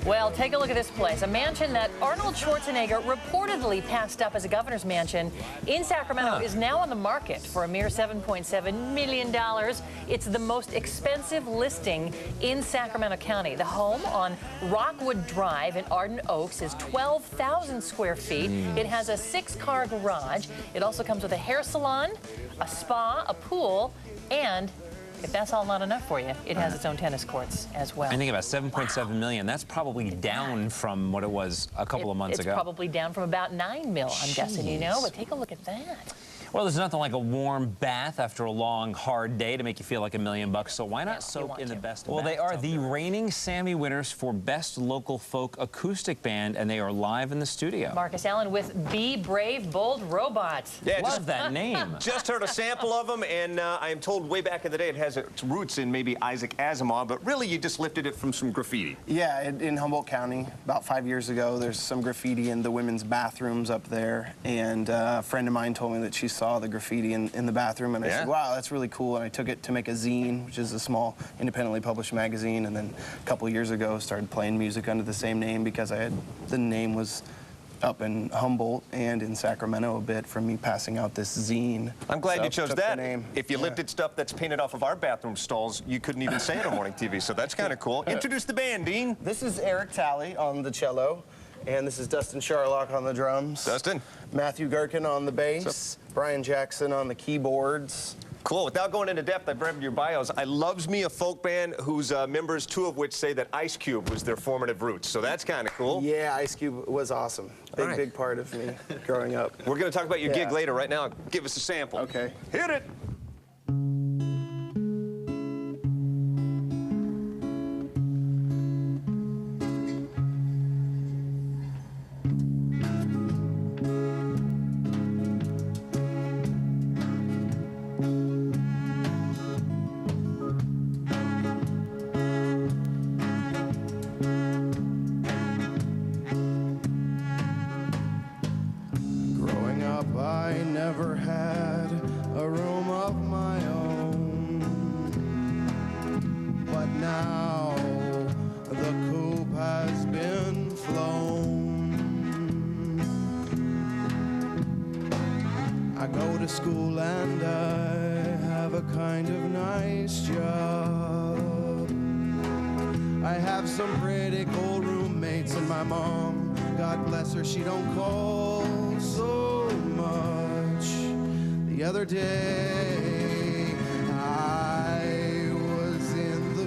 Well, take a look at this place. A mansion that Arnold Schwarzenegger reportedly passed up as a governor's mansion in Sacramento is now on the market for a mere $7.7 million. It's the most expensive listing in Sacramento County. The home on Rockwood Drive in Arden Oaks is 12,000 square feet. It has a 6-car garage. It also comes with a hair salon, a spa, a pool, and if that's all not enough for you, it has its own tennis courts as well. And think about $7.7 million. That's probably down from what it was a couple of months ago. It's probably down from about $9 million, I'm guessing, you know, but take a look at that. Well, there's nothing like a warm bath after a long, hard day to make you feel like $1 million, so why not soak in the best of baths? Well, they are the reigning Sammy winners for Best Local Folk Acoustic Band, and they are live in the studio. Marcus Allen with Be Brave, Bold Robot. Yeah, love that name. Just heard a sample of them, and I am told way back in the day it has its roots in maybe Isaac Asimov, but really you just lifted it from some graffiti. Yeah, in Humboldt County, about 5 years ago, there's some graffiti in the women's bathrooms up there, and a friend of mine told me that she saw the graffiti in the bathroom, and I said, wow, that's really cool, and I took it to make a zine, which is a small independently published magazine, and then a couple years ago started playing music under the same name because the name was up in Humboldt and in Sacramento a bit from me passing out this zine. I'm glad you chose that. Name. If you lifted stuff that's painted off of our bathroom stalls, you couldn't even say it on morning TV, so that's kind of cool. Introduce the band, Dean. This is Eric Talley on the cello, and this is Dustin Charlock on the drums. Dustin. Matthew Gherkin on the bass, Brian Jackson on the keyboards. Cool. Without going into depth, I've read your bios. I loves me a folk band whose members, 2 of which say that Ice Cube was their formative roots. So that's kind of cool. Yeah, Ice Cube was awesome. Big part of me growing up. We're going to talk about your gig later. Right now, give us a sample. Okay. Hit it. I never had a room of my own, but now the coop has been flown. I go to school and I have a kind of nice job. I have some pretty cool roommates, and my mom, God bless her, she don't call so much. The other day I was in the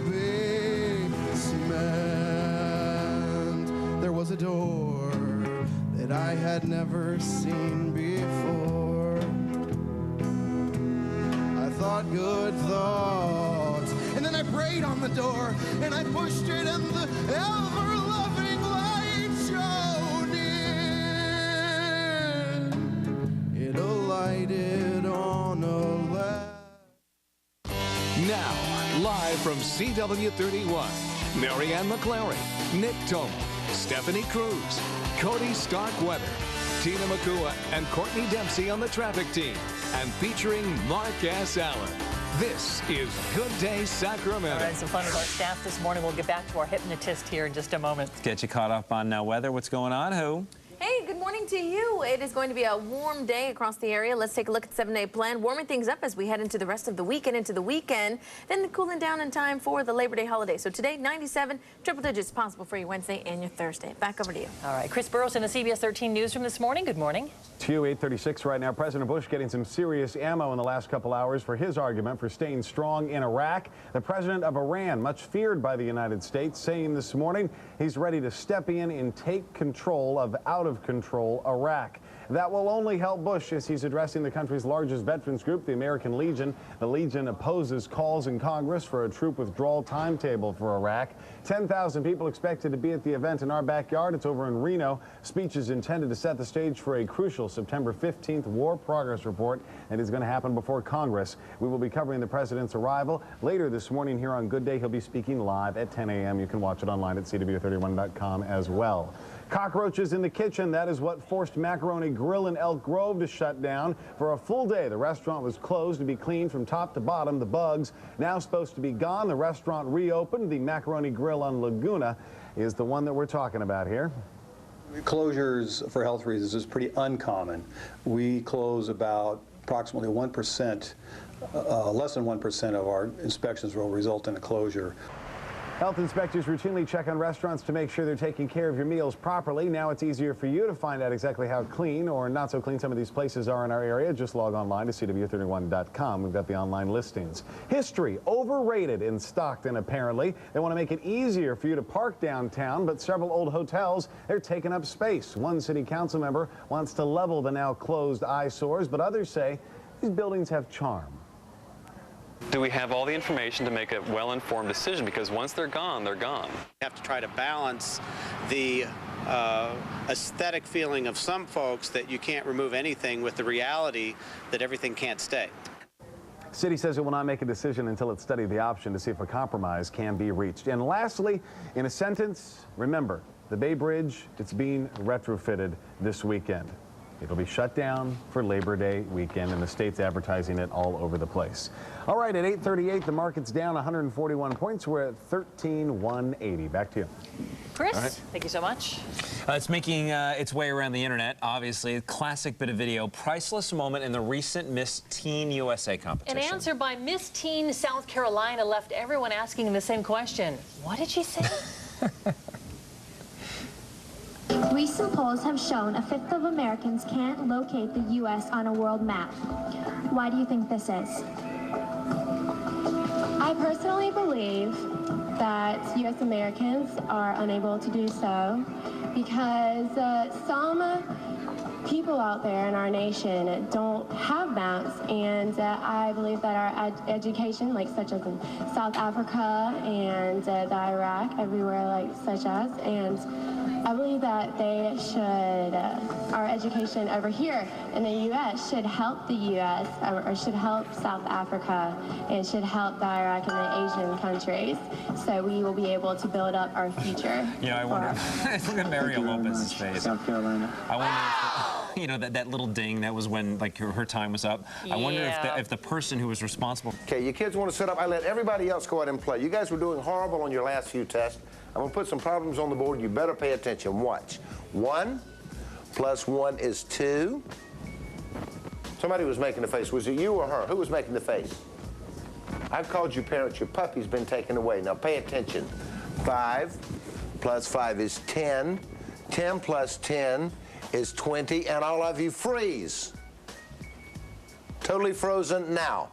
basement. There was a door that I had never seen before. I thought good thoughts, and then I prayed on the door, and I pushed it, and the ever-loving light shone in. It alighted on a left. Now, live from CW31, Marianne McClary, Nick Tomo, Stephanie Cruz, Cody Starkweather, Tina Makua, and Courtney Dempsey on the traffic team, and featuring Mark S. Allen. This is Good Day Sacramento. All right, some fun with our staff this morning. We'll get back to our hypnotist here in just a moment. Let's get you caught up on weather. What's going on, Who? Hey, good morning to you. It is going to be a warm day across the area. Let's take a look at the 7-day plan. Warming things up as we head into the rest of the week and into the weekend. Then the cooling down in time for the Labor Day holiday. So today, 97, triple digits possible for your Wednesday and your Thursday. Back over to you. All right, Chris Burrows in the CBS 13 newsroom this morning. Good morning. To 8:36 right now. President Bush getting some serious ammo in the last couple hours for his argument for staying strong in Iraq. The president of Iran, much feared by the United States, saying this morning he's ready to step in and take control of out-of-control Iraq. That will only help Bush as he's addressing the country's largest veterans group, the American Legion. The Legion opposes calls in Congress for a troop withdrawal timetable for Iraq. 10,000 people expected to be at the event in our backyard. It's over in Reno. Speech is intended to set the stage for a crucial September 15th War Progress Report, and is going to happen before Congress. We will be covering the president's arrival later this morning here on Good Day. He'll be speaking live at 10 a.m. You can watch it online at CW31.com as well. Cockroaches in the kitchen, that is what forced Macaroni Grill in Elk Grove to shut down. For a full day, the restaurant was closed to be cleaned from top to bottom. The bugs now supposed to be gone. The restaurant reopened. The Macaroni Grill on Laguna is the one that we're talking about here. Closures for health reasons is pretty uncommon. We close about approximately 1%, less than 1% of our inspections will result in a closure. Health inspectors routinely check on restaurants to make sure they're taking care of your meals properly. Now it's easier for you to find out exactly how clean or not so clean some of these places are in our area. Just log online to CW31.com. We've got the online listings. History, overrated in Stockton, apparently. They want to make it easier for you to park downtown, but several old hotels, they're taking up space. One city council member wants to level the now closed eyesores, but others say these buildings have charm. Do we have all the information to make a well-informed decision? Because once they're gone, they're gone. You have to try to balance the aesthetic feeling of some folks that you can't remove anything with the reality that everything can't stay. City says it will not make a decision until it's studied the option to see if a compromise can be reached. And lastly, in a sentence, remember, the Bay Bridge, it's being retrofitted this weekend. It'll be shut down for Labor Day weekend, and the state's advertising it all over the place. All right, at 8:38, the market's down 141 points. We're at 13,180. Back to you. Chris, thank you so much. It's making its way around the internet, obviously. A classic bit of video, priceless moment in the recent Miss Teen USA competition. An answer by Miss Teen South Carolina left everyone asking the same question. What did she say? Recent polls have shown a fifth of Americans can't locate the U.S. on a world map. Why do you think this is? I personally believe that U.S. Americans are unable to do so because some people out there in our nation don't have maps, and I believe that our education, like such as in South Africa and the Iraq, everywhere like such as, and I believe that they should, our education over here in the U.S. should help the U.S. or should help South Africa and should help the Iraq and the Asian countries, so we will be able to build up our future. Yeah, I wonder. Look at Mario Lopez's face. South Carolina. I wonder if, you know, that little ding, that was when like her time was up. I wonder if the person who was responsible. Okay, you kids want to sit up? I let everybody else go out and play. You guys were doing horrible on your last few tests. I'm going to put some problems on the board. You better pay attention. Watch. 1 + 1 is 2. Somebody was making the face. Was it you or her? Who was making the face? I've called you parents. Your puppy's been taken away. Now pay attention. 5 + 5 is 10. 10 + 10 is 20. And all of you freeze. Totally frozen now.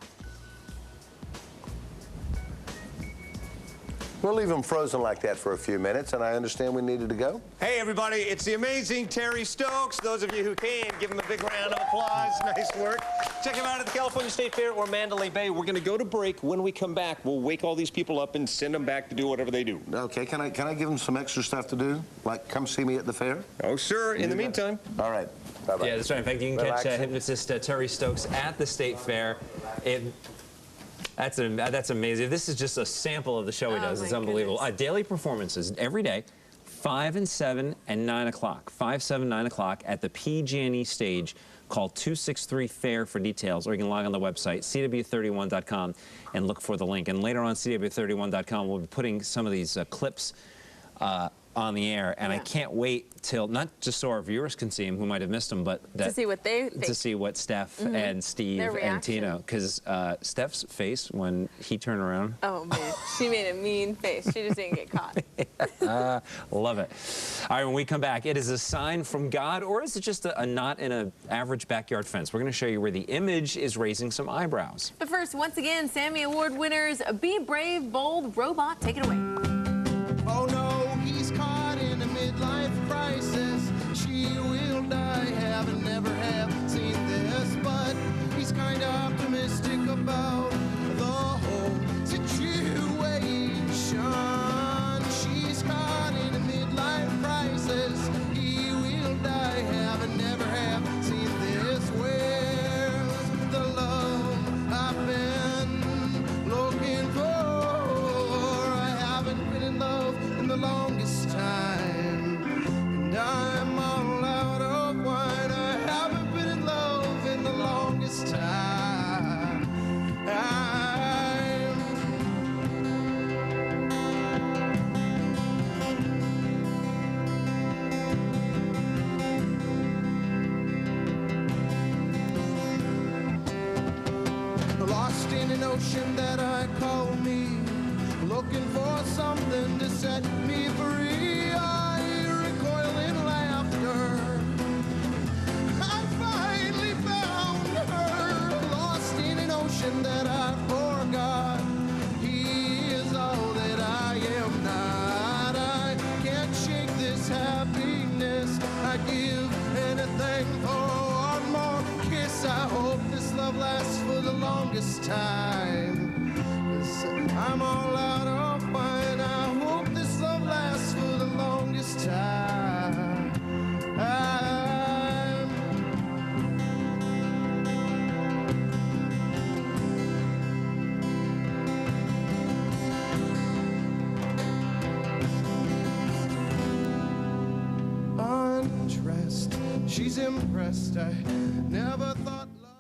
We'll leave them frozen like that for a few minutes, and I understand we needed to go. Hey, everybody, it's the amazing Terry Stokes. Those of you who can, give him a big round of applause. Nice work. Check him out at the California State Fair or Mandalay Bay. We're going to go to break. When we come back, we'll wake all these people up and send them back to do whatever they do. Okay, can I give them some extra stuff to do? Like come see me at the fair? Oh, sure. In the meantime. All right. Bye-bye. Yeah, that's right. In fact, you can catch hypnotist Terry Stokes at the State Fair. That's amazing. This is just a sample of the show he does. It's unbelievable. Daily performances every day, 5 and 7 and 9 o'clock. 5, 7, 9 o'clock at the PG&E stage. Call 263-FAIR for details, or you can log on the website, CW31.com, and look for the link. And later on CW31.com, we'll be putting some of these clips on the air, and I can't wait till, not just so our viewers can see him who might have missed him, but that, to see what they think. To see what Steph and Steve and Tino, because Steph's face when he turned around. Oh man, she made a mean face. She just didn't get caught. Love it. All right, when we come back, it is a sign from God, or is it just a knot in an average backyard fence? We're going to show you where the image is raising some eyebrows. But first, once again, Sammy Award winners, Be Brave, Bold, Robot, take it away. Oh no, he's caught in a midlife crisis. She will die, haven't never have seen this, but he's kind of optimistic about the whole situation. She's caught in a midlife crisis. He will die, haven't never have seen this. Where's the love I've been looking for? I haven't been in love in the longest time, and I'm all out of wine. I haven't been in love in the longest time. Lost in an ocean that I call me, looking for something to set me free. I recoil in laughter. I finally found her, lost in an ocean that I forgot. He is all that I am not. I can't shake this happiness. I'd give anything for one more kiss. I hope this love lasts for the longest time. 'Cause I'm all out of wine. I hope this love lasts for the longest time. Undressed, she's impressed. I never thought love.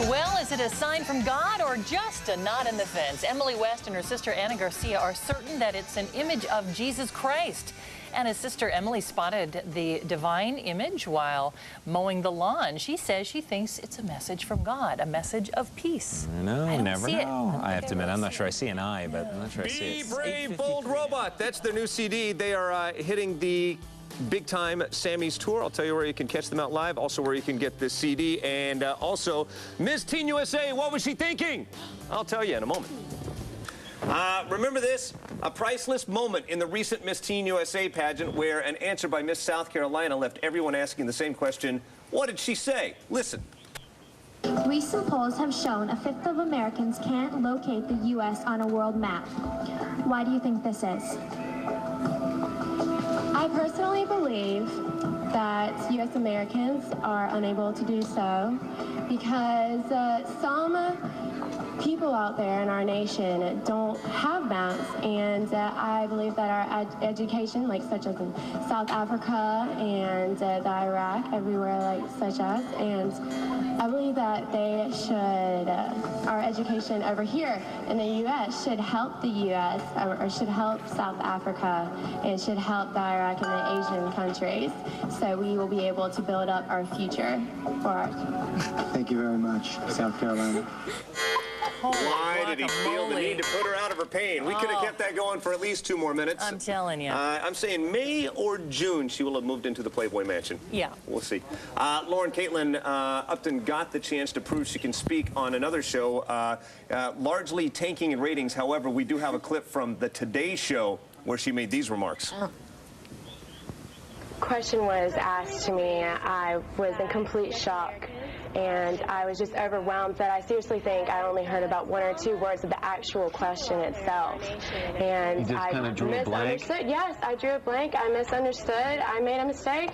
Well, is it a sign from God or just a knot in the fence? Emily West and her sister Anna Garcia are certain that it's an image of Jesus Christ. Anna's sister Emily spotted the divine image while mowing the lawn. She says she thinks it's a message from God, a message of peace. No, I never see it. know. I have to admit, I'm not sure I see an eye, but I'm not sure I see Be it. Brave, Bold Robot. That's their new CD. They are hitting the big-time Sammy's tour. I'll tell you where you can catch them out live, also where you can get this CD, and also Miss Teen USA, what was she thinking? I'll tell you in a moment. Remember this? A priceless moment in the recent Miss Teen USA pageant where an answer by Miss South Carolina left everyone asking the same question. What did she say? Listen. Recent polls have shown a fifth of Americans can't locate the U.S. on a world map. Why do you think this is? I personally believe that U.S. Americans are unable to do so because some people out there in our nation don't have maps, and I believe that our education, like such as in South Africa and the Iraq, everywhere like such as, and I believe that they should, our education over here in the U.S. should help the U.S. or should help South Africa and should help the Iraq and the Asian countries, so we will be able to build up our future for our. Thank you very much, South Carolina. Why did he feel the need to put her out of her pain? We could have kept that going for at least 2 more minutes. I'm telling you. I'm saying May or June she will have moved into the Playboy Mansion. Yeah. We'll see. Lauren Caitlin Upton got the chance to prove she can speak on another show, largely tanking in ratings. However, we do have a clip from the Today Show where she made these remarks. Question was asked to me. I was in complete shock. And I was just overwhelmed that I seriously think I only heard about 1 or 2 words of the actual question itself. And you just I kind of drew a blank? Yes, I drew a blank. I misunderstood. I made a mistake.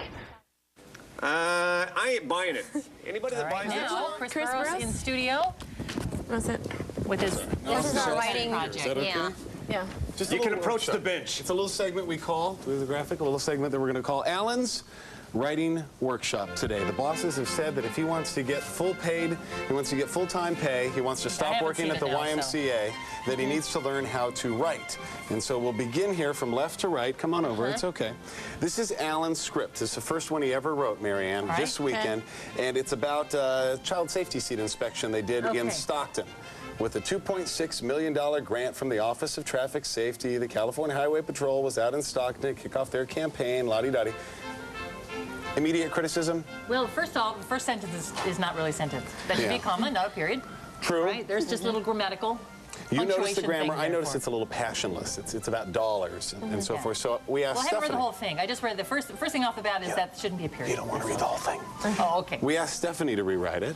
I ain't buying it. Anybody that buys Now, it? Chris Burrows in studio. That's it. With his This is our writing project. Is that okay? Yeah. Yeah. Just You can approach the bench. It's a little segment we call, through the graphic, a little segment that we're going to call Alan's Writing Workshop today. The bosses have said that if he wants to get full paid, he wants to get full-time pay, he wants to stop working at the YMCA, that he needs to learn how to write. And so we'll begin here from left to right. Come on over, it's okay. This is Alan's script. It's the first one he ever wrote, Marianne, this weekend. And it's about a child safety seat inspection they did in Stockton. With a $2.6 million grant from the Office of Traffic Safety, the California Highway Patrol was out in Stockton to kick off their campaign, la-di-da-di. Immediate criticism? Well, first off, the first sentence is not really a sentence. That should be a comma, not a period. True. Right? There's just little grammatical. You notice the grammar. I noticed it's a little passionless. It's about dollars and so forth. So we asked Stephanie. Well, I haven't read the Stephanie. whole thing. I just read the first thing off the bat is that shouldn't be a period. You don't want to read the whole thing. Oh, okay. We asked Stephanie to rewrite it.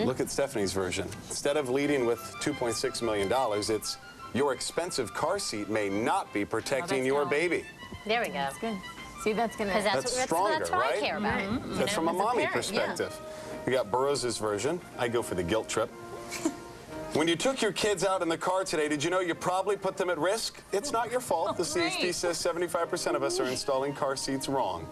Look at Stephanie's version. Instead of leading with $2.6 million, it's your expensive car seat may not be protecting your baby. There we go. That's good. See, that's gonna. That's stronger, that's what right? I care about. That's from a mommy perspective. You got Burroughs' version. I go for the guilt trip. When you took your kids out in the car today, did you know you probably put them at risk? It's not your fault. The CHP says 75% of us are installing car seats wrong.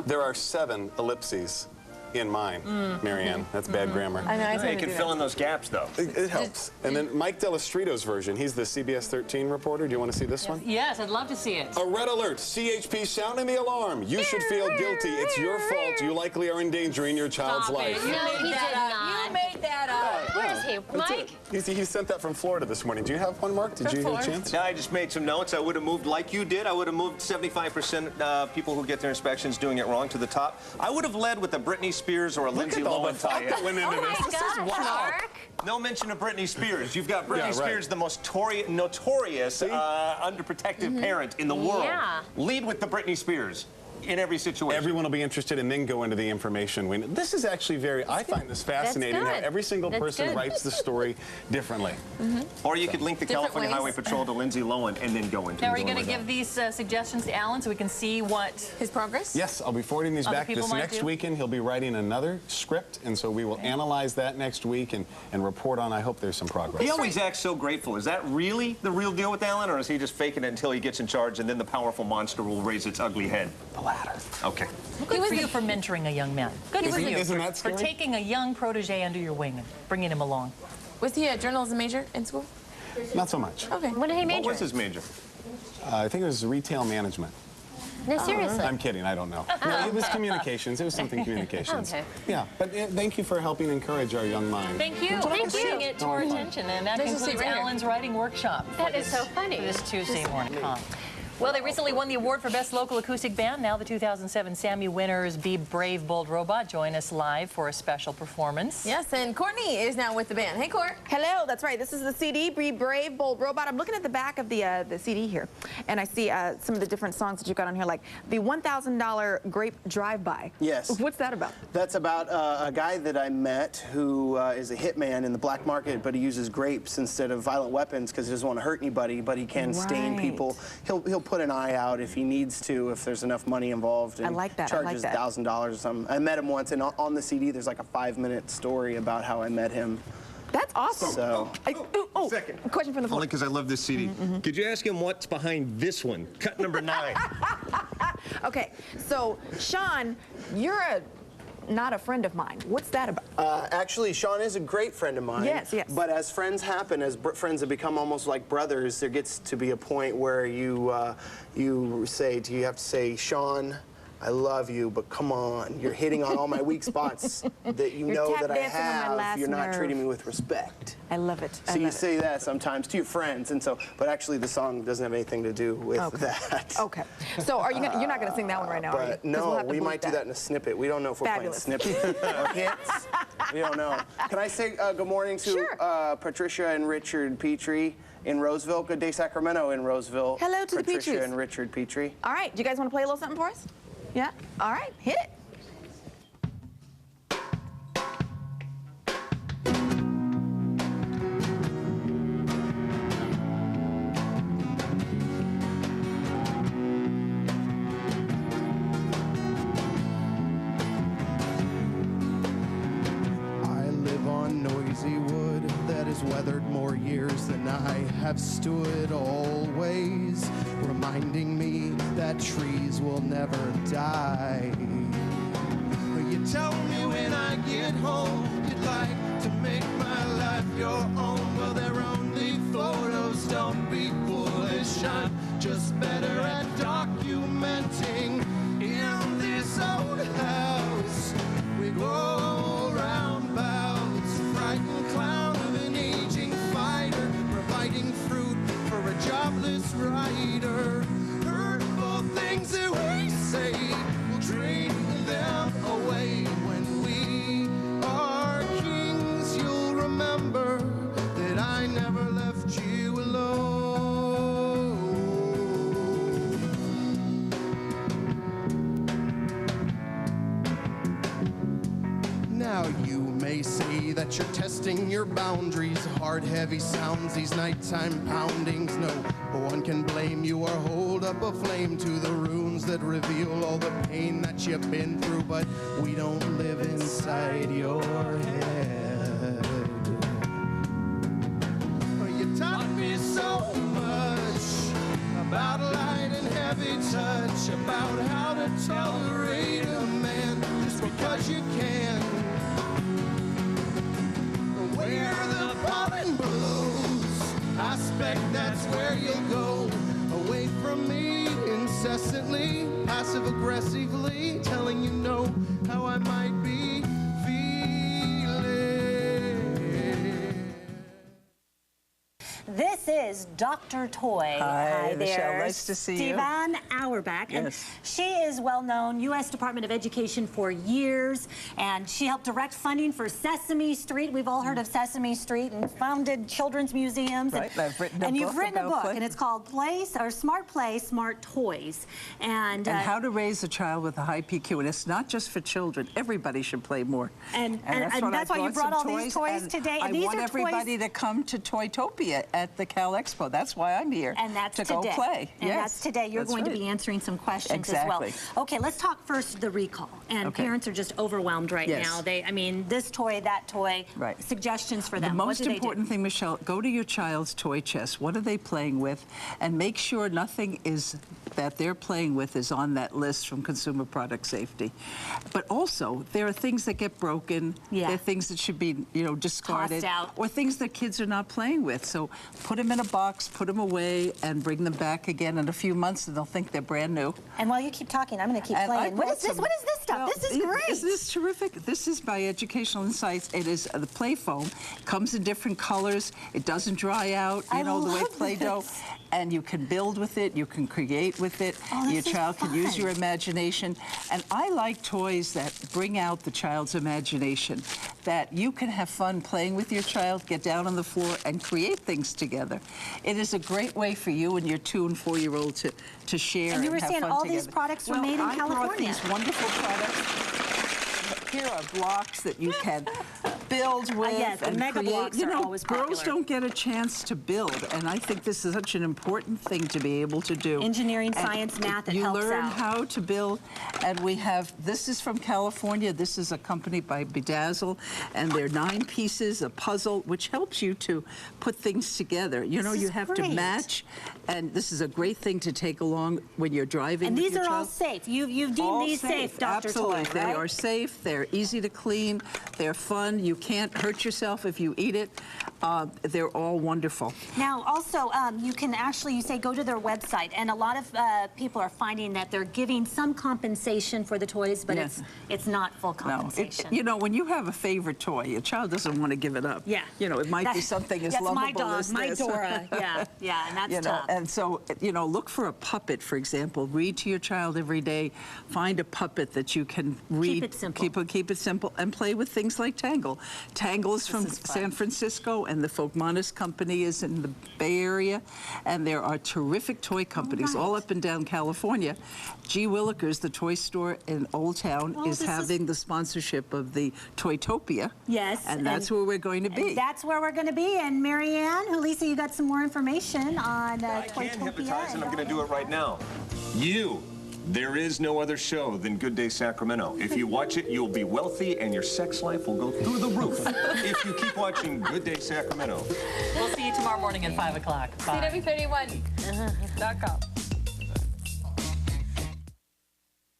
There are 7 ellipses in mine, Marianne. That's bad grammar. I know, you can fill in those gaps, though. It helps. And then Mike Delastrito's version. He's the CBS 13 reporter. Do you want to see this one? Yes, I'd love to see it. A red alert. CHP sounding the alarm. You should feel guilty. It's your fault. You likely are endangering your child's life. You made that up. You made that up. Where is he? Mike? He sent that from Florida this morning. Do you have one, Mark? Did you get a chance? No, I just made some notes. I would have moved like you did. I would have moved 75% people who get their inspections doing it wrong to the top. I would have led with a Britney Spears or a Lindsay Lohan tie-in. That went into this. This is wild. No mention of Britney Spears. You've got Britney Spears, the most notorious underprotective parent in the world. Yeah. Lead with the Britney Spears in every situation. Everyone will be interested and then go into the information. This is actually I find this fascinating how every single person writes the story differently. Or you could link the California Highway Patrol to Lindsay Lohan and then go into Now, are you going to give these suggestions to Alan so we can see what his progress? Yes, I'll be forwarding these back this next weekend. He'll be writing another script, and so we will analyze that next week and report on. I hope there's some progress. He always acts so grateful. Is that really the real deal with Alan, or is he just faking it until he gets in charge and then the powerful monster will raise its ugly head? The latter. Okay. Good for you for mentoring a young man. Good for you Isn't that for scary? taking a young protege under your wing and bringing him along. Was he a journalism major in school? Not so much. Okay. What did he major? What was his major? I think it was retail management. No, seriously. I'm kidding. I don't know. No, it was communications. It was something communications. Okay. Yeah, but thank you for helping encourage our young mind. Thank you for bringing it to our attention. And that concludes Alan's writing workshop. That is so funny. For this Tuesday morning. Well, they recently won the award for Best Local Acoustic Band. Now the 2007 Sammy winners, Be Brave, Bold Robot, join us live for a special performance. Yes, and Courtney is now with the band. Hey, Court. Hello, that's right. This is the CD, Be Brave, Bold Robot. I'm looking at the back of the CD here, and I see some of the different songs that you've got on here, like the $1,000 Grape Drive-By. Yes. What's that about? That's about a guy that I met who is a hitman in the black market, but he uses grapes instead of violent weapons because he doesn't want to hurt anybody, but he can stain people. He'll put an eye out if he needs to, if there's enough money involved. And I like that. Charges $1,000 or something. I met him once, and on the CD there's like a 5-minute story about how I met him. That's awesome. So, second. A question from the floor. Only because I love this CD. Could you ask him what's behind this one? Cut number 9. Okay, so Sean, you're not a friend of mine. What's that about? Actually, Sean is a great friend of mine. Yes, yes. But as friends happen, as friends have become almost like brothers, there gets to be a point where you you have to say, Sean, I love you, but come on, you're hitting on all my weak spots that you know that I have. You're not treating me with respect. I love it. So you say that sometimes to your friends, and so, but actually the song doesn't have anything to do with that. Okay. So are you gonna, you're not going to sing that one right now, are you? 'Cause no, we might do that in a snippet. We don't know if we're playing snippets or hits. We don't know. Can I say good morning to Patricia and Richard Petrie in Roseville? Good day, Sacramento in Roseville. Hello to the Patricia Petries. and Richard Petrie. All right. Do you guys want to play a little something for us? Yeah? All right. Hit it. I live on noisy wood that has weathered more years than I have stood, always reminding me that trees will never die. You tell me when I get home you'd like to make my life your own. Well, they're only photos, don't be foolish. I'm just better at documenting. In this old house we go roundabouts, frightened clown of an aging fighter, providing fruit for a jobless writer. Hurtful things that we say will drain them away. When we are kings, you'll remember that I never left you alone. Now you may say that you're testing your boundaries, hard heavy sounds, these nighttime poundings. No one can blame you or hold up a flame to the runes that reveal all the pain that you've been through, but we don't live inside your head. much about how to tolerate a man just because you can. Where the pollen blows, I expect that's where you'll go. Away from me incessantly, passive-aggressively, telling you no how I might be feeling. This is Dr. Toy. Hi there. Michelle, nice to see you. Stevan Auerbach. Yes. And she is well known, U.S. Department of Education for years, and she helped direct funding for Sesame Street. We've all heard of Sesame Street and founded children's museums. Right, and, I've written a book you've written a about book, play. and it's called Smart Play, Smart Toys. And how to raise a child with a high PQ. And it's not just for children. Everybody should play more. And that's why you brought all these toys today. I want everybody to come to Toytopia at the Cal Expo. That's why I'm here. And that's to today. Go play. And yes, that's today. You're going to be answering some questions as well. Okay, let's talk first the recall. And parents are just overwhelmed right now. I mean, this toy, that toy. Right. Suggestions for them. The most important thing, Michelle, go to your child's toy chest. What are they playing with? And make sure nothing that they're playing with is on that list from Consumer Product Safety. But also, there are things that get broken. There are things that should be, discarded. Tossed out. Or things that kids are not playing with. So put them in a box, put them away, and bring them back again in a few months, and they'll think they're brand new. And while you keep talking, I'm going to keep playing. What is this? What is this stuff? Well, this is great. Isn't this terrific? This is by Educational Insights. It is the play foam. Comes in different colors. It doesn't dry out, the way Play-Doh. And you can build with it. You can create with it. Your child can use your imagination. And I like toys that bring out the child's imagination, that you can have fun playing with your child, get down on the floor, and create things together. It is a great way for you and your 2- and 4-year-old to share and you were have saying fun all together. these products were made in California. I brought these wonderful products. Here are blocks that you can build with the and mega create. blocks are always popular. Girls don't get a chance to build, and I think this is such an important thing to be able to do. Engineering, science, math, it helps out. You learn how to build, and we have, this is from California. This is a company by Bedazzle, and they're 9 pieces, a puzzle, which helps you to put things together. You have to match, and this is a great thing to take along when you're driving with your child. And these are all safe. You've deemed these safe, Dr. Absolutely. Toy, right? They are safe. They're easy to clean. They're fun. You can't hurt yourself if you eat it. They're all wonderful. Now, also, you can actually, you say, go to their website, and a lot of people are finding that they're giving some compensation for the toys, but it's not full compensation. No, when you have a favorite toy, your child doesn't want to give it up. Yeah. It might be something as lovable as my this. Dora. Yeah, and that's tough. And so, look for a puppet, for example. Read to your child every day. Find a puppet that you can read. Keep it simple. Keep it simple, and play with things like Tangle. Tangle is from San Francisco, and the Folkmanis company is in the Bay Area, and there are terrific toy companies all up and down California. G. Willikers, the toy store in Old Town, is having the sponsorship of the Toytopia. Yes. And that's where we're going to be. That's where we're going to be. And Marianne, Lisa, you got some more information on Toytopia. I can hypnotize, and I'm going to do it right now. There is no other show than Good Day Sacramento. If you watch it, you'll be wealthy and your sex life will go through the roof. If you keep watching Good Day Sacramento. We'll see you tomorrow morning at 5 o'clock. CW31.com.